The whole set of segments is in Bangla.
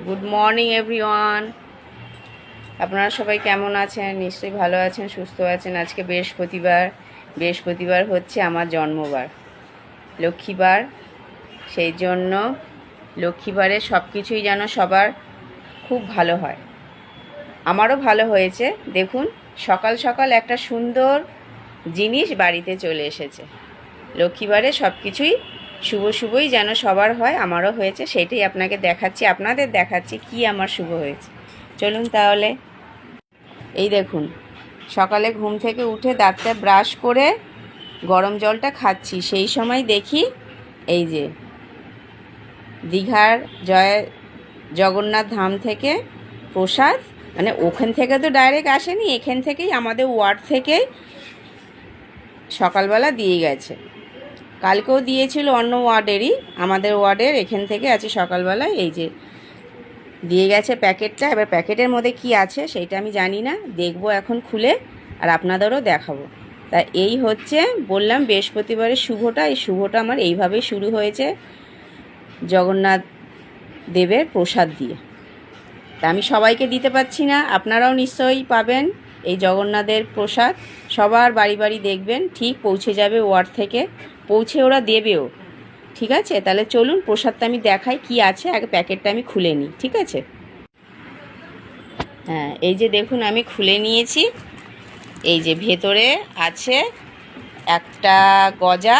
Good morning everyone. আপনারা সবাই কেমন আছেন? নিশ্চয়ই ভালো আছেন, সুস্থ আছেন। আজকে বৃহস্পতিবার হচ্ছে আমার জন্মবার, লক্ষ্মীবার। সেই জন্য লক্ষ্মীবারে সব কিছুই যেন সবার খুব ভালো হয়। আমারও ভালো হয়েছে। দেখুন, সকাল সকাল একটা সুন্দর জিনিস বাড়িতে চলে এসেছে। লক্ষ্মীবারে সব কিছুই শুভই যেন সবার হয়, আমারও হয়েছে। সেটাই আপনাকে দেখাচ্ছি, আপনাদের দেখাচ্ছি কি আমার শুভ হয়েছে। চলুন তাহলে। এই দেখুন, সকালে ঘুম থেকে উঠে দাঁতটা ব্রাশ করে গরম জলটা খাচ্ছি, সেই সময় দেখি এই যে দীঘার জগন্নাথ ধাম থেকে প্রসাদ, মানে ওখান থেকে তো ডাইরেক্ট আসেনি, এখান থেকেই আমাদের ওয়ার্ড থেকেই সকালবেলা দিয়ে গেছে। কালকেও দিয়েছিল অন্য ওয়ার্ডেরই, আমাদের ওয়ার্ডের এখান থেকে আছে সকালবেলায়। এই যে দিয়ে গেছে প্যাকেটটা। এবার প্যাকেটের মধ্যে কি আছে সেইটা আমি জানি না, দেখবো এখন খুলে আর আপনাদেরও দেখাবো। তা এই হচ্ছে, বললাম বৃহস্পতিবারের শুভটা, এই শুভটা আমার এইভাবেই শুরু হয়েছে, জগন্নাথ দেবের প্রসাদ দিয়ে। তা আমি সবাইকে দিতে পারছি না, আপনারাও নিশ্চয়ই পাবেন এই জগন্নাথের প্রসাদ। সবার বাড়ি বাড়ি দেখবেন ঠিক পৌঁছে যাবে, ওয়ার্ড থেকে পৌঁছে ওরা দেবেও। ঠিক আছে, তাহলে চলুন প্রসাদটা আমি দেখাই কি আছে, আগে প্যাকেটটা আমি খুলে নিই। ঠিক আছে, হ্যাঁ এই যে দেখুন আমি খুলে নিয়েছি। এই যে ভেতরে আছে একটা গজা,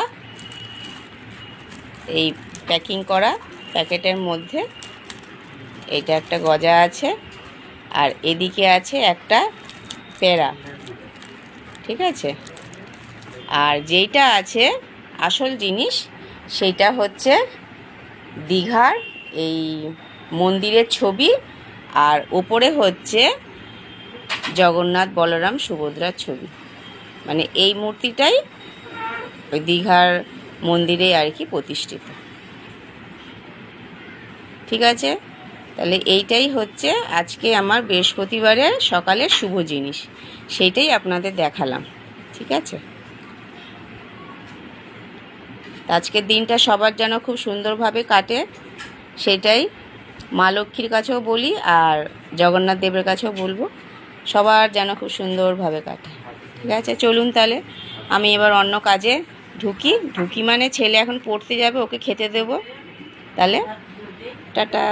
এই প্যাকিং করা প্যাকেটের মধ্যে এইটা একটা গজা আছে, আর এদিকে আছে একটা পেড়া। ঠিক আছে, আর যেইটা আছে আসল জিনিস সেইটা হচ্ছে দীঘার এই মন্দিরের ছবি, আর ওপরে হচ্ছে জগন্নাথ, বলরাম, সুভদ্রার ছবি। মানে এই মূর্তিটাই ওই দীঘার মন্দিরে আর কি প্রতিষ্ঠিত। ঠিক আছে, তাহলে এইটাই হচ্ছে আজকে আমার বৃহস্পতিবারের সকালের শুভ জিনিস, সেইটাই আপনাদের দেখালাম। ঠিক আছে, আজকের দিনটা সবার যেন খুব সুন্দরভাবে কাটে, সেটাই মা লক্ষ্মীর কাছেও বলি আর জগন্নাথ দেবের কাছেও বলবো, সবার যেন খুব সুন্দরভাবে কাটে। ঠিক আছে, চলুন তাহলে আমি এবার অন্য কাজে ঢুকি মানে ছেলে এখন পড়তে যাবে, ওকে খেতে দেবো। তাহলে টাটা।